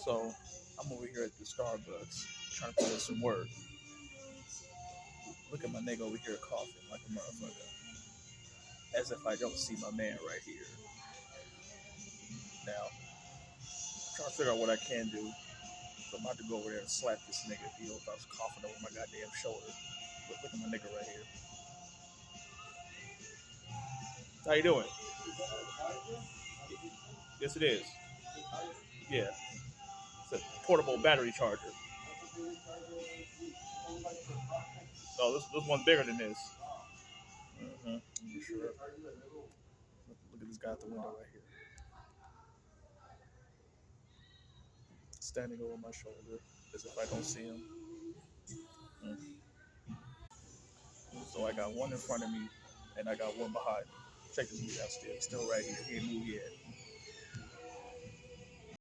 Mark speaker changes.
Speaker 1: So I'm over here at the Starbucks trying to put in some work. Look at my nigga over here coughing like a motherfucker. As if I don't see my man right here. Now, I'm trying to figure out what I can do. So I'm about to go over there and slap this nigga if he starts coughing over my goddamn shoulder. Look at my nigga right here. How you doing? Yes, it is. Yeah. It's a portable battery charger. Oh, this one's bigger than this. Sure. Look at this guy at the window right here. Standing over my shoulder as if I don't see him. Mm. So I got one in front of me and I got one behind me. Check this dude out still. He's still right here. He ain't moved yet.